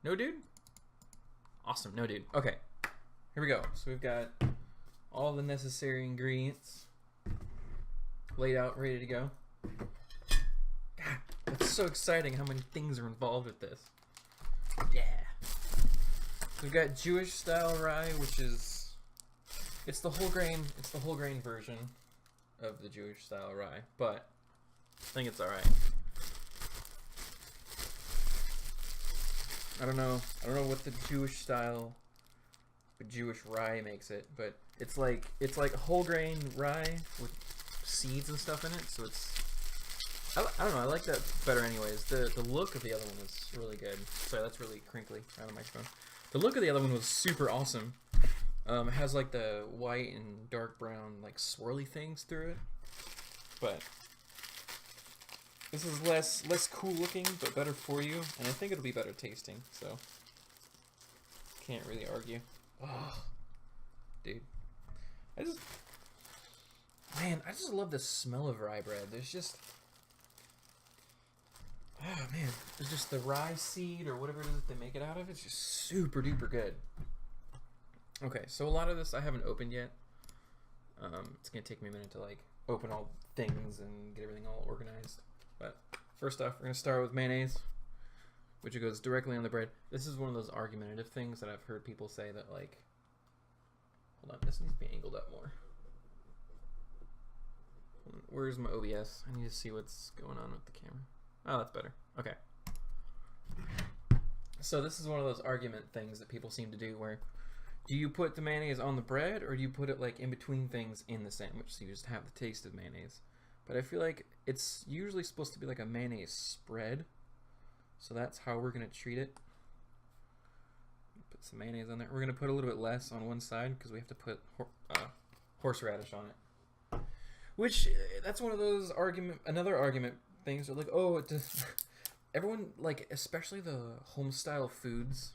No, dude? Awesome. No, dude. Okay. Here we go. So we've got all the necessary ingredients laid out, ready to go. God, that's so exciting how many things are involved with this. Yeah. So we've got Jewish style rye, which is it's the whole grain version of the Jewish style rye, but I think it's alright. I don't know what the Jewish rye makes it, but it's like whole grain rye with seeds and stuff in it, so it's I don't know, I like that better anyways. The look of the other one was really good. Sorry, that's really crinkly around the microphone. The look of the other one was super awesome. It has like the white and dark brown like swirly things through it, but this is less cool looking, but better for you, and I think it'll be better tasting, so can't really argue. Oh, dude. I just love the smell of rye bread. There's just, oh man, there's just the rye seed or whatever it is that they make it out of. It's just super duper good. Okay, so a lot of this I haven't opened yet. It's gonna take me a minute to like open all things and get everything all organized. But first off, we're gonna start with mayonnaise, which goes directly on the bread. This is one of those argumentative things that I've heard people say that like, hold on, this needs to be angled up more. Where's my OBS? I need to see what's going on with the camera. Oh, that's better. Okay. So this is one of those argument things that people seem to do where, do you put the mayonnaise on the bread or do you put it like in between things in the sandwich so you just have the taste of mayonnaise? But I feel like it's usually supposed to be like a mayonnaise spread. So that's how we're going to treat it. Put some mayonnaise on there. We're going to put a little bit less on one side because we have to put horseradish on it. Which, that's one of those another argument things. Are like, oh, it does, everyone, like, especially the home-style foods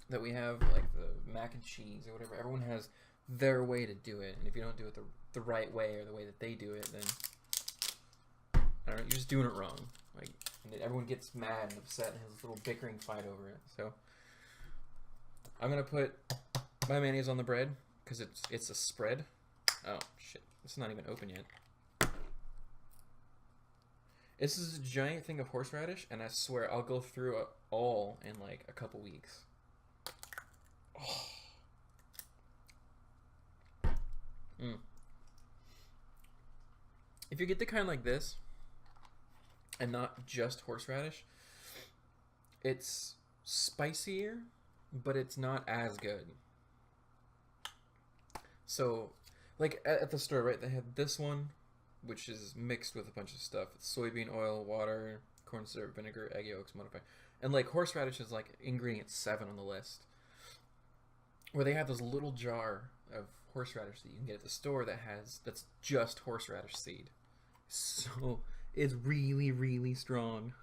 that we have, like the mac and cheese or whatever, everyone has their way to do it. And if you don't do it the right way or the way that they do it, then, I don't know, you're just doing it wrong. Like, and everyone gets mad and upset and has this little bickering fight over it. So I'm gonna put my mayonnaise on the bread because it's a spread. Oh shit, it's not even open yet. This is a giant thing of horseradish, and I swear I'll go through it all in like a couple weeks. Oh. If you get the kind like this, and not just horseradish, it's spicier, but it's not as good. So, like at the store, right, they have this one, which is mixed with a bunch of stuff. It's soybean oil, water, corn syrup, vinegar, egg yolks, modified. And like horseradish is like ingredient 7 on the list. Where they have this little jar of horseradish that you can get at the store that's just horseradish seed. So it's really, really strong.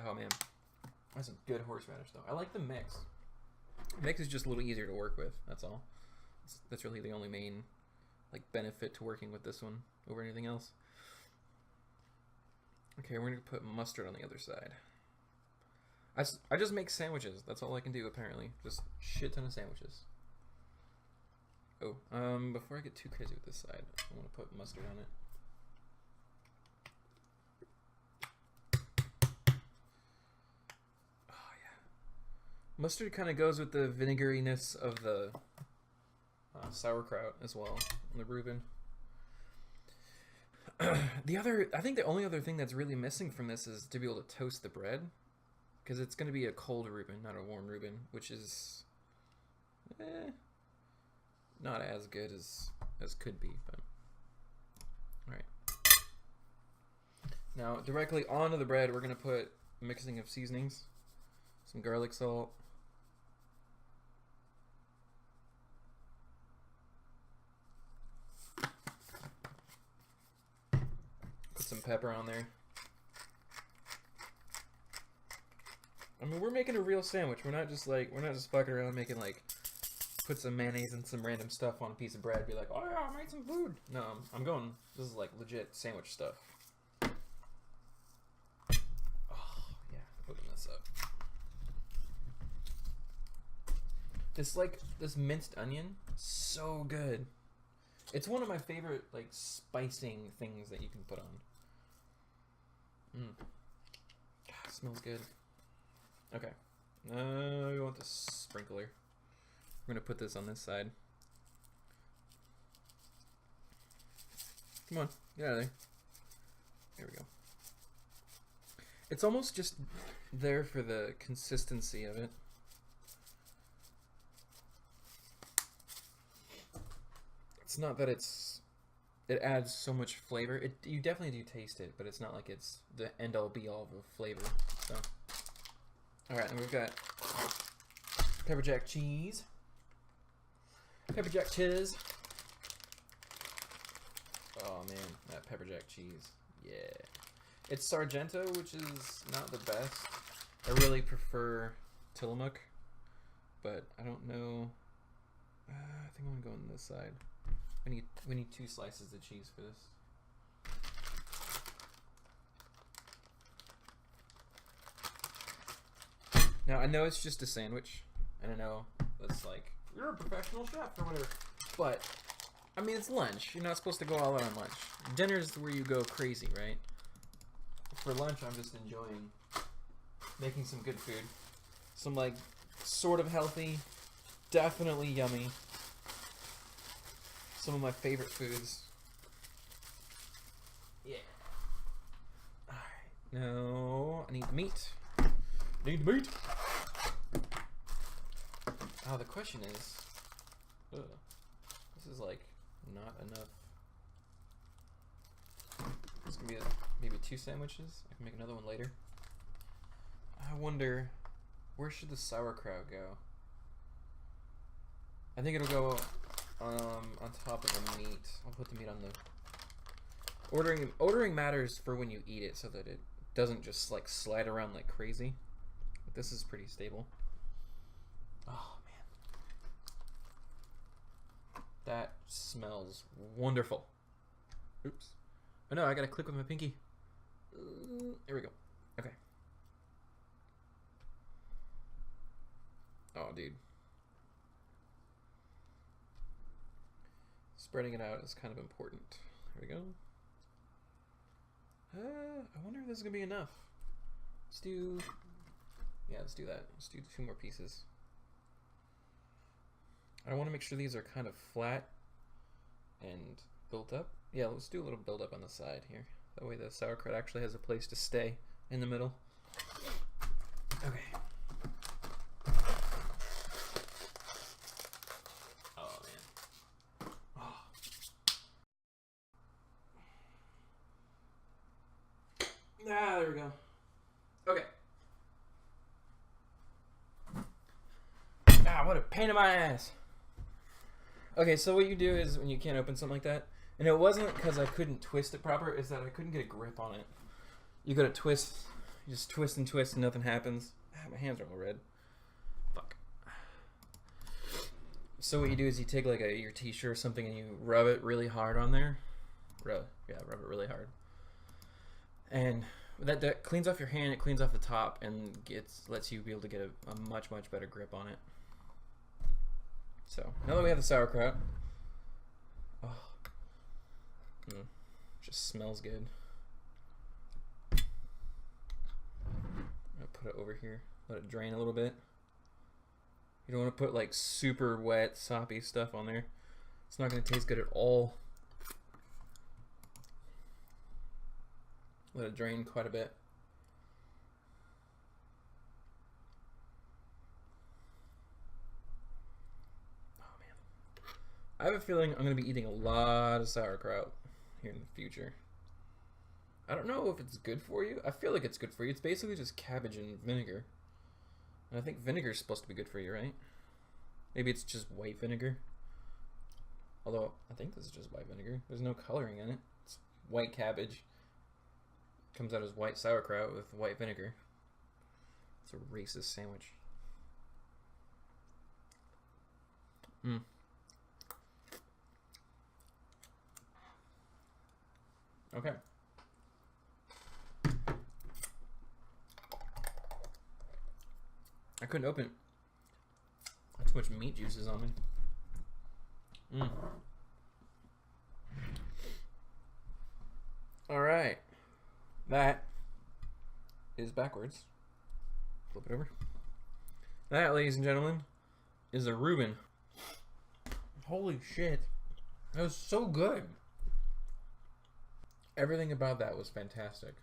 Oh man, that's some good horseradish though. I like the mix. Mix is just a little easier to work with. That's all. That's really the only main like benefit to working with this one over anything else. Okay, we're gonna put mustard on the other side. I just make sandwiches. That's all I can do apparently. Just shit ton of sandwiches. Oh, before I get too crazy with this side, I want to put mustard on it. Oh yeah, mustard kind of goes with the vinegariness of the sauerkraut as well, and the Reuben. I think the only other thing that's really missing from this is to be able to toast the bread, because it's going to be a cold Reuben, not a warm Reuben, which is not as good as could be, but alright. Now, directly onto the bread, we're going to put a mixing of seasonings, some garlic salt, put some pepper on there. I mean, we're making a real sandwich. We're not just fucking around making like, put some mayonnaise and some random stuff on a piece of bread, be like, oh yeah, I made some food. No, I'm going, this is like legit sandwich stuff. Open this up. This minced onion, so good. It's one of my favorite like spicing things that you can put on. God, smells good. Okay. We want the sprinkler. We're gonna put this on this side. Come on, get out of there. There we go. It's almost just there for the consistency of it. It's not that it adds so much flavor. You definitely do taste it, but it's not like it's the end all be all of a flavor. So, all right, and we've got Pepperjack cheese. Pepperjack cheese. Oh man, that Pepperjack cheese. Yeah. It's Sargento, which is not the best. I really prefer Tillamook, but I don't know. I think I'm gonna go on this side. We need 2 slices of cheese for this. Now I know it's just a sandwich, and I know that's like, you're a professional chef or whatever, but I mean it's lunch. You're not supposed to go all out on lunch. Dinner's where you go crazy, right? For lunch, I'm just enjoying making some good food. Some like sort of healthy, definitely yummy. Some of my favorite foods. Yeah. Alright. Now I need the meat. Need the meat. Oh, the question is, this is like not enough. It's gonna be maybe 2 sandwiches. I can make another one later. I wonder, where should the sauerkraut go? I think it'll go on top of the meat. I'll put the meat on the... Ordering matters for when you eat it so that it doesn't just like slide around like crazy. But this is pretty stable. Oh man. That smells wonderful. Oops. Oh no, I gotta click with my pinky. There we go. Okay. Oh, dude. Spreading it out is kind of important. There we go. I wonder if this is gonna be enough. Let's do... Yeah, let's do that. Let's do 2 more pieces. I want to make sure these are kind of flat and built up. Yeah, let's do a little build up on the side here. That way the sauerkraut actually has a place to stay in the middle. Okay. Oh man. Oh. Ah, there we go. Okay. Ah, what a pain in my ass. Okay, so what you do is when you can't open something like that, and it wasn't because I couldn't twist it proper, is that I couldn't get a grip on it. You gotta twist, you just twist and twist and nothing happens. Ah, my hands are all red. Fuck. So what you do is you take like your t-shirt or something and you rub it really hard on there. Rub it really hard. And that cleans off your hand, it cleans off the top, and lets you be able to get a much better grip on it. So now that we have the sauerkraut, just smells good. I'll put it over here, let it drain a little bit. You don't want to put like super wet, soppy stuff on there. It's not going to taste good at all. Let it drain quite a bit. Oh man. I have a feeling I'm going to be eating a lot of sauerkraut here in the future. I don't know if it's good for you. I feel like it's good for you. It's basically just cabbage and vinegar. And I think vinegar is supposed to be good for you, right? Maybe it's just white vinegar. Although, I think this is just white vinegar. There's no coloring in it. It's white cabbage. Comes out as white sauerkraut with white vinegar. It's a racist sandwich. Okay. I couldn't open it. Too much meat juices on me. Mm. All right, that is backwards. Flip it over. That, ladies and gentlemen, is a Reuben. Holy shit, that was so good. Everything about that was fantastic.